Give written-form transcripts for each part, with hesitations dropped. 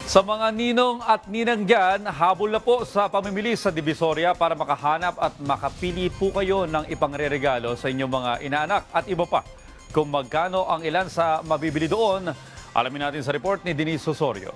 Sa mga ninong at ninang dyan, habol na po sa pamimili sa Divisoria para makahanap at makapili po kayo ng ipangreregalo sa inyong mga inaanak at iba pa. Kung magkano ang ilan sa mabibili doon, alamin natin sa report ni Denise Osorio.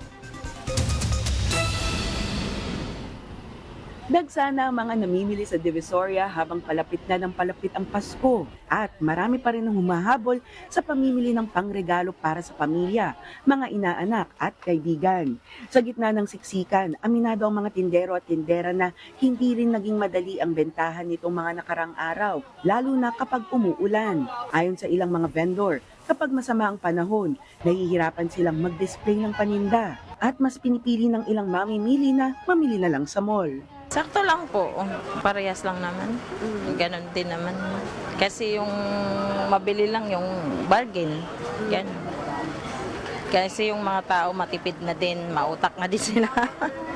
Dagsana ang mga namimili sa Divisoria habang palapit na ng palapit ang Pasko at marami pa rin ang humahabol sa pamimili ng pangregalo para sa pamilya, mga inaanak at kaibigan. Sa gitna ng siksikan, aminado ang mga tindero at tindera na hindi rin naging madali ang bentahan nitong mga nakarang araw, lalo na kapag umuulan. Ayon sa ilang mga vendor, kapag masama ang panahon, nahihirapan silang mag-display ng paninda at mas pinipili ng ilang mamimili na mamili na lang sa mall. Sakto lang po. Parehas lang naman. Ganon din naman. Kasi yung mabili lang yung bargain. Yan. Kasi yung mga tao matipid na din, mautak na din sila.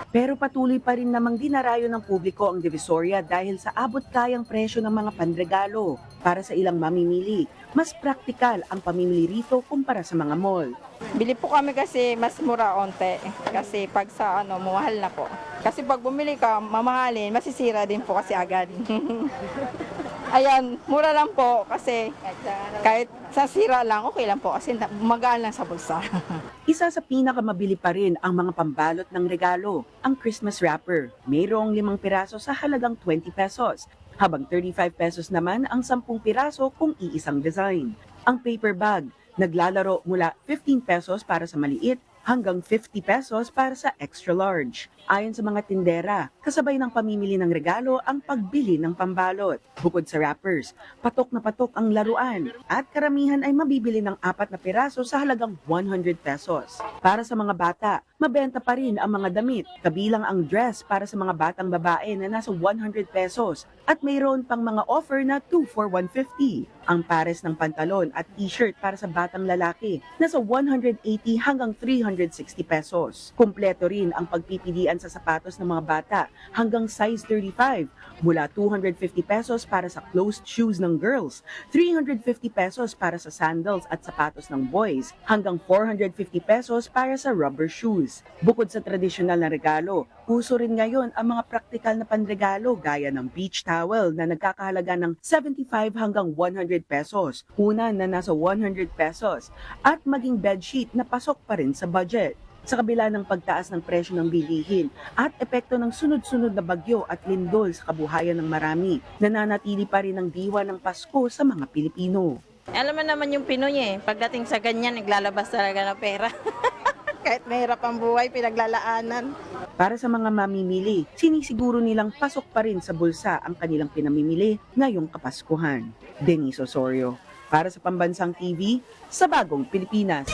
Pero patuloy pa rin namang dinarayo ng publiko ang Divisoria dahil sa abot-kayang presyo ng mga panregalo. Para sa ilang mamimili, mas praktikal ang pamimili rito kumpara sa mga mall. Bili po kami kasi mas mura onte. Kasi pag sa mahal na po. Kasi pag bumili ka, mamahalin, masisira din po kasi agad. Ayan, mura lang po kasi kahit sa sira lang, okay lang po kasi magaan lang sa bulsa. Isa sa pinakamabili pa rin ang mga pambalot ng regalo, ang Christmas wrapper. Mayroong 5 piraso sa halagang 20 pesos, habang 35 pesos naman ang 10 piraso kung iisang design. Ang paper bag, naglalaro mula 15 pesos para sa maliit hanggang 50 pesos para sa extra large. Ayon sa mga tindera, kasabay ng pamimili ng regalo ang pagbili ng pambalot. Bukod sa wrappers, patok na patok ang laruan at karamihan ay mabibili ng 4 na piraso sa halagang 100 pesos. Para sa mga bata, mabenta pa rin ang mga damit, kabilang ang dress para sa mga batang babae na nasa 100 pesos at mayroon pang mga offer na 2 for 150. Ang pares ng pantalon at t-shirt para sa batang lalaki nasa 180 hanggang 360 pesos. Kumpleto rin ang pagpipilian sa sapatos ng mga bata hanggang size 35, mula 250 pesos para sa closed shoes ng girls, 350 pesos para sa sandals at sapatos ng boys, hanggang 450 pesos para sa rubber shoes. Bukod sa tradisyonal na regalo, uso rin ngayon ang mga praktikal na panregalo gaya ng beach towel na nagkakahalaga ng 75 hanggang 100 pesos, unan na nasa 100 pesos, at maging bedsheet na pasok pa rin sa budget. Sa kabila ng pagtaas ng presyo ng bilihin at epekto ng sunod-sunod na bagyo at lindol sa kabuhayan ng marami, nananatili pa rin ang diwa ng Pasko sa mga Pilipino. Alam mo naman yung Pinoy pagdating sa ganyan, naglalabas talaga ng pera. Kahit mahirap ang buhay, pinaglalaanan. Para sa mga mamimili, sinisiguro nilang pasok pa rin sa bulsa ang kanilang pinamimili ngayong Kapaskuhan. Denise Osorio, para sa Pambansang TV, sa Bagong Pilipinas.